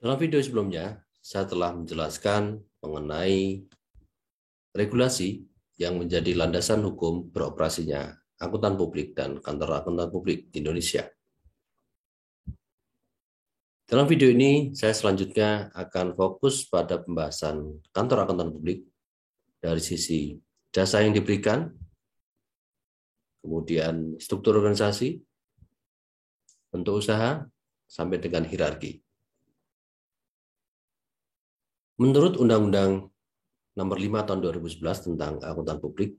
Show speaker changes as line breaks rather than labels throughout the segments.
Dalam video sebelumnya, saya telah menjelaskan mengenai regulasi yang menjadi landasan hukum beroperasinya akuntan publik dan kantor akuntan publik di Indonesia. Dalam video ini, saya selanjutnya akan fokus pada pembahasan kantor akuntan publik dari sisi jasa yang diberikan, kemudian struktur organisasi, bentuk usaha, sampai dengan hierarki. Menurut Undang-Undang Nomor 5 Tahun 2011 tentang akuntan publik,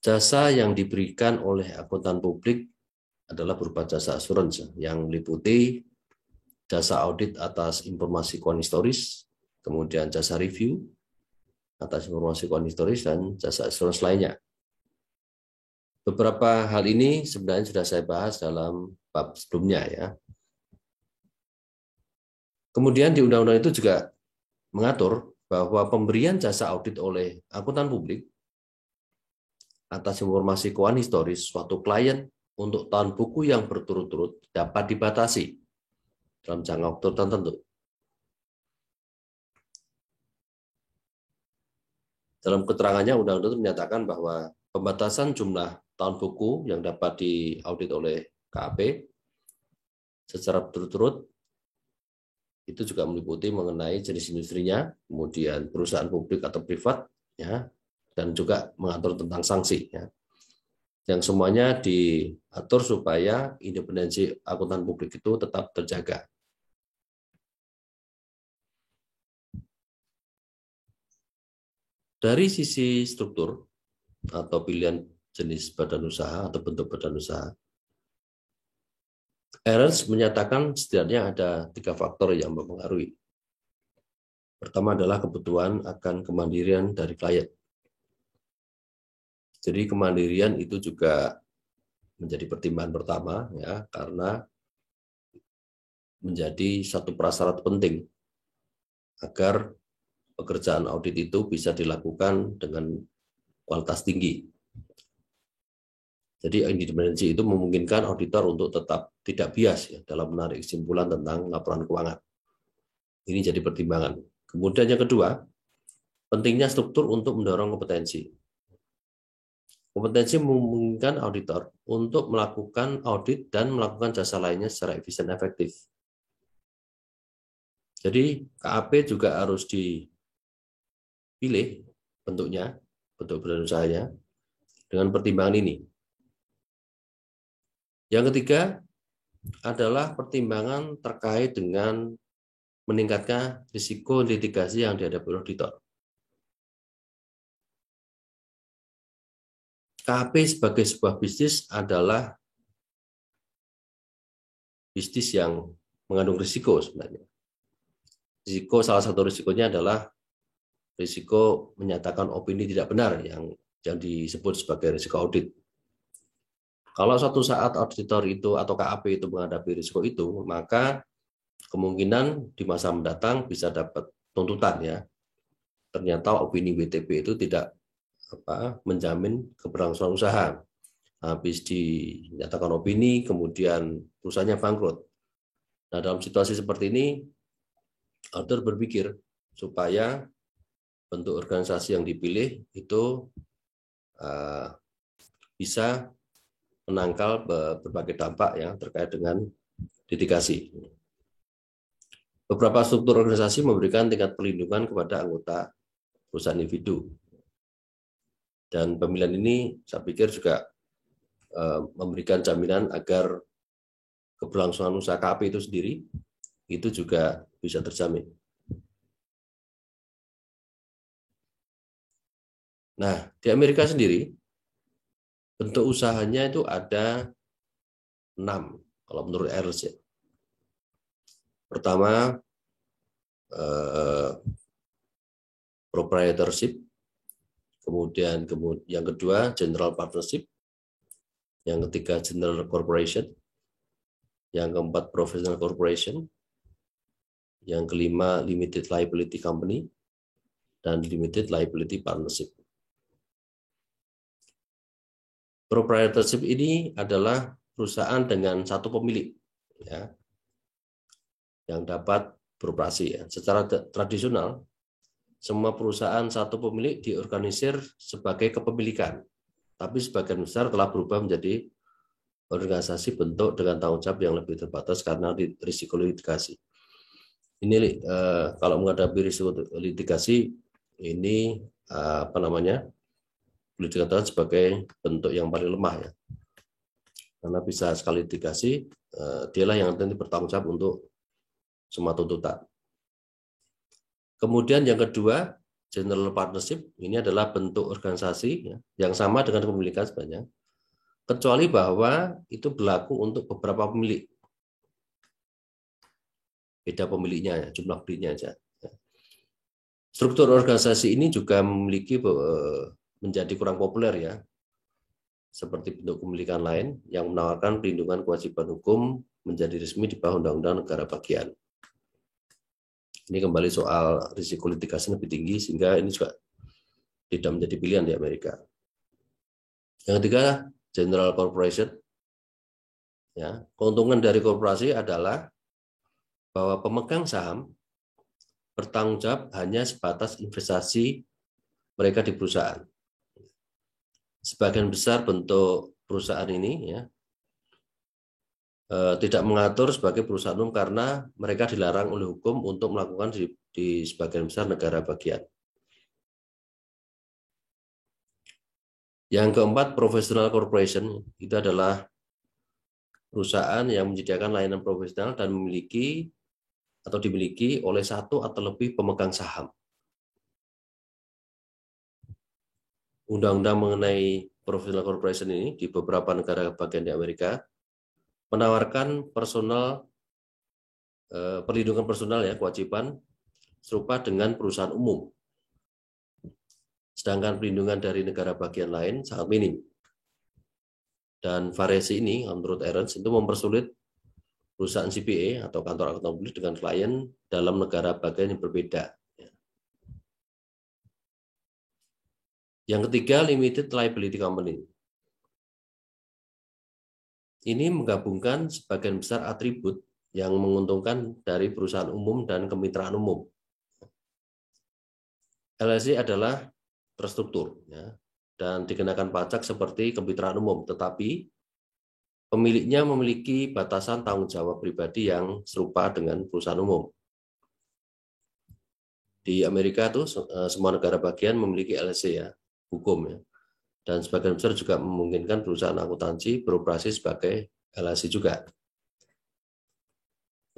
jasa yang diberikan oleh akuntan publik adalah berupa jasa asuransi yang meliputi jasa audit atas informasi keuangan historis, kemudian jasa review atas informasi keuangan historis, dan jasa asuransi lainnya. Beberapa hal ini sebenarnya sudah saya bahas dalam bab sebelumnya ya. Kemudian di undang-undang itu juga mengatur bahwa pemberian jasa audit oleh akuntan publik atas informasi keuangan historis suatu klien untuk tahun buku yang berturut-turut dapat dibatasi dalam jangka waktu tertentu. Dalam keterangannya, undang-undang itu menyatakan bahwa pembatasan jumlah tahun buku yang dapat diaudit oleh KAP secara berturut-turut itu juga meliputi mengenai jenis industrinya, kemudian perusahaan publik atau privat, ya, dan juga mengatur tentang sanksi. Ya. Yang semuanya diatur supaya independensi akuntan publik itu tetap terjaga. Dari sisi struktur atau pilihan jenis badan usaha atau bentuk badan usaha, Ernst menyatakan setidaknya ada 3 faktor yang mempengaruhi. Pertama adalah kebutuhan akan kemandirian dari klien. Jadi kemandirian itu juga menjadi pertimbangan pertama ya, karena menjadi satu prasyarat penting agar pekerjaan audit itu bisa dilakukan dengan kualitas tinggi. Jadi independensi itu memungkinkan auditor untuk tetap tidak bias ya, dalam menarik kesimpulan tentang laporan keuangan. Ini jadi pertimbangan. Kemudian yang kedua, pentingnya struktur untuk mendorong kompetensi. Kompetensi memungkinkan auditor untuk melakukan audit dan melakukan jasa lainnya secara efisien dan efektif. Jadi KAP juga harus dipilih bentuknya, bentuk badan usahanya, dengan pertimbangan ini. Yang ketiga adalah pertimbangan terkait dengan meningkatkan risiko litigasi yang dihadapi auditor. KAP sebagai sebuah bisnis adalah bisnis yang mengandung risiko sebenarnya. Risiko, salah satu risikonya adalah risiko menyatakan opini tidak benar yang disebut sebagai risiko audit. Kalau suatu saat auditor itu atau KAP itu menghadapi risiko itu, maka kemungkinan di masa mendatang bisa dapat tuntutan ya. Ternyata opini WTP itu tidak menjamin keberlangsungan usaha. Habis dinyatakan opini, kemudian perusahaannya bangkrut. Nah, dalam situasi seperti ini, auditor berpikir supaya bentuk organisasi yang dipilih itu bisa menangkal berbagai dampak yang terkait dengan litigasi. Beberapa struktur organisasi memberikan tingkat perlindungan kepada anggota perusahaan individu. Dan pemilihan ini saya pikir juga memberikan jaminan agar keberlangsungan usaha KAP itu sendiri itu juga bisa terjamin. Nah, di Amerika sendiri bentuk usahanya itu ada 6 kalau menurut Ernst ya. Pertama, proprietorship, kemudian yang kedua general partnership, yang ketiga general corporation, yang keempat professional corporation, yang kelima limited liability company, dan limited liability partnership. Proprietorship ini adalah perusahaan dengan satu pemilik, ya, yang dapat beroperasi ya. Secara tradisional, semua perusahaan satu pemilik diorganisir sebagai kepemilikan, tapi sebagian besar telah berubah menjadi organisasi bentuk dengan tanggung jawab yang lebih terbatas karena risiko litigasi. Ini kalau menghadapi risiko litigasi ini apa namanya, boleh dikatakan sebagai bentuk yang paling lemah ya, karena bisa sekali litigasi dialah yang nanti bertanggung jawab untuk semua tuntutan. Kemudian yang kedua, general partnership, ini adalah bentuk organisasi ya, yang sama dengan kepemilikan sebenarnya, kecuali bahwa itu berlaku untuk beberapa pemilik. Beda pemiliknya ya, jumlah pemiliknya aja. Struktur organisasi ini juga memiliki menjadi kurang populer ya, seperti bentuk kepemilikan lain yang menawarkan perlindungan kewajiban hukum menjadi resmi di bawah undang-undang negara bagian. Ini kembali soal risiko litigasi lebih tinggi sehingga ini juga tidak menjadi pilihan di Amerika. Yang ketiga, general corporation. Ya, keuntungan dari korporasi adalah bahwa pemegang saham bertanggung jawab hanya sebatas investasi mereka di perusahaan. Sebagian besar bentuk perusahaan ini ya tidak mengatur sebagai perusahaan umum karena mereka dilarang oleh hukum untuk melakukan di sebagian besar negara bagian. Yang keempat, professional corporation, itu adalah perusahaan yang menyediakan layanan profesional dan memiliki atau dimiliki oleh satu atau lebih pemegang saham. Undang-undang mengenai professional corporation ini di beberapa negara bagian di Amerika menawarkan perlindungan personal ya, kewajiban serupa dengan perusahaan umum. Sedangkan perlindungan dari negara bagian lain sangat minim. Dan variasi ini menurut Ahrens itu mempersulit perusahaan CPA atau kantor akuntan publik dengan klien dalam negara bagian yang berbeda. Yang ketiga, limited liability company. Ini menggabungkan sebagian besar atribut yang menguntungkan dari perusahaan umum dan kemitraan umum. LLC adalah terstruktur ya, dan dikenakan pajak seperti kemitraan umum, tetapi pemiliknya memiliki batasan tanggung jawab pribadi yang serupa dengan perusahaan umum. Di Amerika tuh semua negara bagian memiliki LLC ya, hukum ya. Dan sebagian besar juga memungkinkan perusahaan akuntansi beroperasi sebagai LLC juga.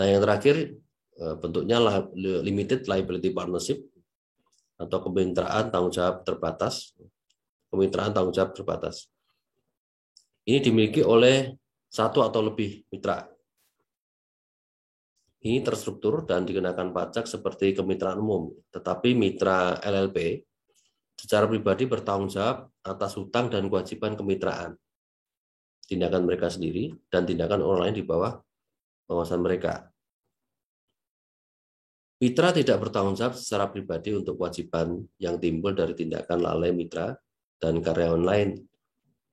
Nah, yang terakhir bentuknya limited liability partnership atau kemitraan tanggung jawab terbatas. Kemitraan tanggung jawab terbatas. Ini dimiliki oleh satu atau lebih mitra. Ini terstruktur dan dikenakan pajak seperti kemitraan umum, tetapi mitra LLP secara pribadi bertanggung jawab atas hutang dan kewajiban kemitraan, tindakan mereka sendiri dan tindakan orang lain di bawah pengawasan mereka. Mitra tidak bertanggung jawab secara pribadi untuk kewajiban yang timbul dari tindakan lalai mitra dan karyawan lain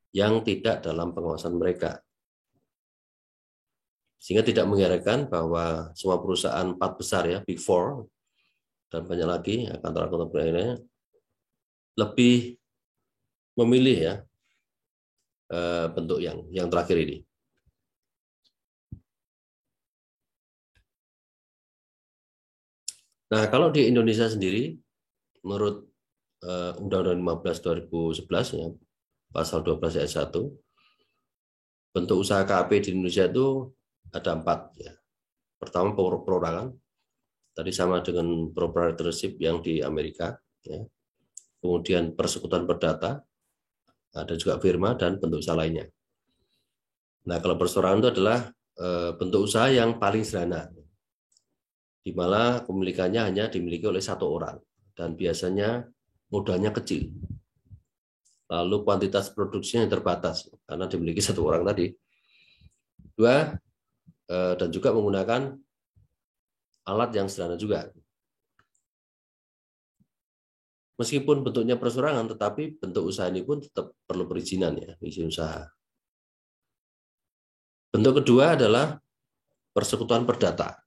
yang tidak dalam pengawasan mereka. Sehingga tidak mengherankan bahwa semua perusahaan 4 besar ya, Big Four, dan banyak lagi kantor akuntan lainnya lebih memilih ya bentuk yang terakhir ini. Nah, kalau di Indonesia sendiri, menurut Undang-Undang 15 2011 ya, pasal 12 ayat 1, bentuk usaha KAP di Indonesia itu ada 4 ya. Pertama perorangan, tadi sama dengan proprietorship yang di Amerika ya. Kemudian persekutuan perdata, ada juga firma dan bentuk usaha lainnya. Nah, kalau perseorangan itu adalah bentuk usaha yang paling sederhana, di mana kepemilikannya hanya dimiliki oleh satu orang dan biasanya modalnya kecil. Lalu kuantitas produksinya yang terbatas karena dimiliki satu orang tadi. Dua, dan juga menggunakan alat yang sederhana juga. Meskipun bentuknya perseorangan, tetapi bentuk usaha ini pun tetap perlu perizinan ya, izin usaha. Bentuk kedua adalah persekutuan perdata.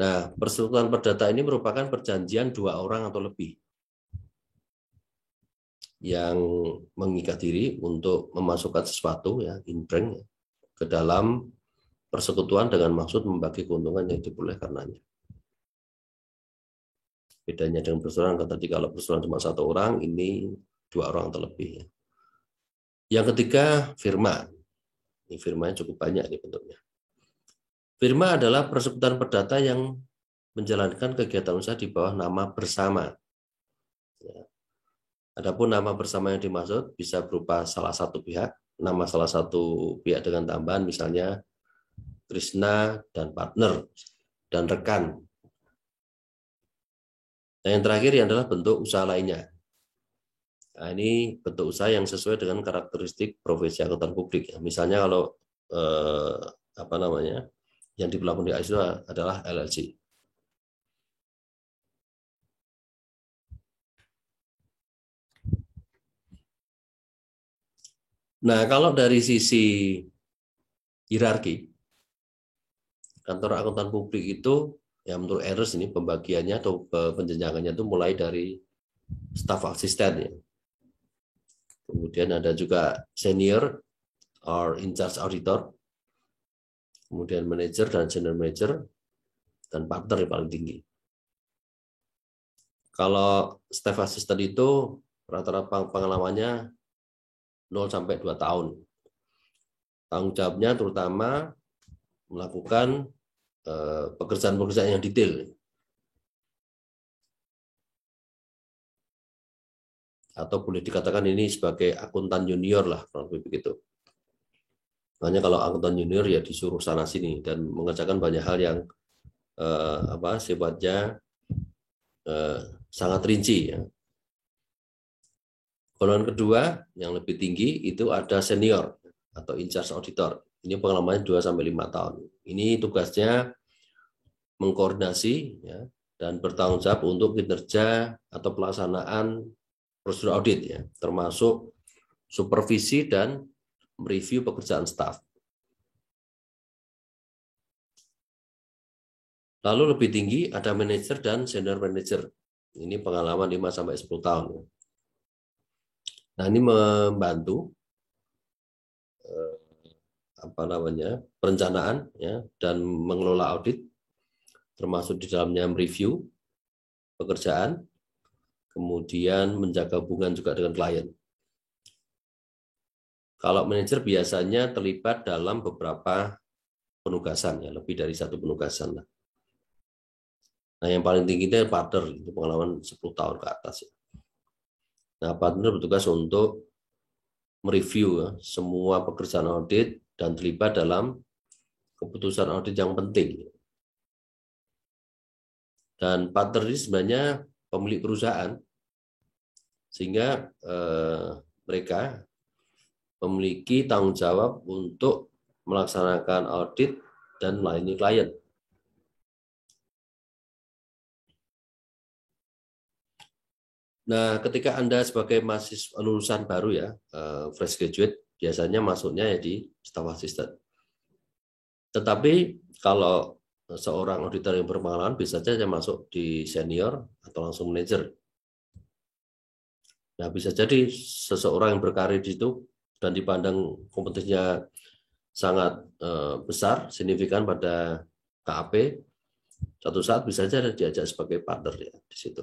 Nah, persekutuan perdata ini merupakan perjanjian dua orang atau lebih yang mengikat diri untuk memasukkan sesuatu ya inbring ke dalam persekutuan dengan maksud membagi keuntungan yang diperoleh karenanya. Bedanya dengan persetujuan tadi, kalau persetujuan cuma satu orang, ini dua orang atau lebih. Yang ketiga, firma. Ini firmanya cukup banyak nih bentuknya. Firma adalah persekutuan perdata yang menjalankan kegiatan usaha di bawah nama bersama. Ya. Adapun nama bersama yang dimaksud bisa berupa salah satu pihak, nama salah satu pihak dengan tambahan misalnya Krishna dan partner dan rekan. Nah, yang terakhir adalah bentuk usaha lainnya. Nah, ini bentuk usaha yang sesuai dengan karakteristik profesi akuntan publik. Misalnya kalau yang dipelabur di AIS adalah LLC. Nah, kalau dari sisi hierarki, kantor akuntan publik itu, ya menurut ERS ini pembagiannya atau penjenjangannya itu mulai dari staf asisten ya. Kemudian ada juga senior or in charge auditor, kemudian manager dan senior manager, dan partner yang paling tinggi. Kalau staff assistant itu rata-rata pengalamannya 0 sampai 2 tahun. Tanggung jawabnya terutama melakukan pekerjaan-pekerjaan yang detail. Atau boleh dikatakan ini sebagai akuntan junior lah, kalau begitu. Makanya kalau akuntan junior ya disuruh sana sini dan mengerjakan banyak hal yang sifatnya sangat rinci ya. Golongan kedua yang lebih tinggi itu ada senior atau in charge auditor. Ini pengalamannya 2 sampai 5 tahun. Ini tugasnya mengkoordinasi ya, dan bertanggung jawab untuk kinerja atau pelaksanaan prosedur audit ya, termasuk supervisi dan mereview pekerjaan staf. Lalu lebih tinggi ada manajer dan senior manager. Ini pengalaman 5 sampai 10 tahun. Nah, ini membantu perencanaan ya dan mengelola audit, termasuk di dalamnya mereview pekerjaan, kemudian menjaga hubungan juga dengan klien. Kalau manajer biasanya terlibat dalam beberapa penugasan ya, lebih dari satu penugasan lah. Nah, yang paling tinggi itu partner, itu pengalaman 10 tahun ke atas ya. Nah, partner bertugas untuk mereview ya, semua pekerjaan audit dan terlibat dalam keputusan audit yang penting. Dan partner ini sebenarnya pemilik perusahaan, sehingga mereka memiliki tanggung jawab untuk melaksanakan audit dan melayani klien. Nah, ketika Anda sebagai mahasiswa lulusan baru ya, fresh graduate, biasanya masuknya ya di staff assistant. Tetapi kalau seorang auditor yang berpengalaman bisa saja masuk di senior atau langsung manajer. Nah, bisa jadi seseorang yang berkarir di situ dan dipandang kompetensinya sangat besar, signifikan pada KAP, suatu saat bisa saja diajak sebagai partner ya di situ.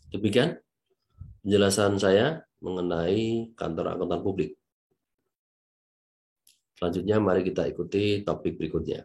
Demikian penjelasan saya mengenai kantor akuntan publik. Selanjutnya mari kita ikuti topik berikutnya.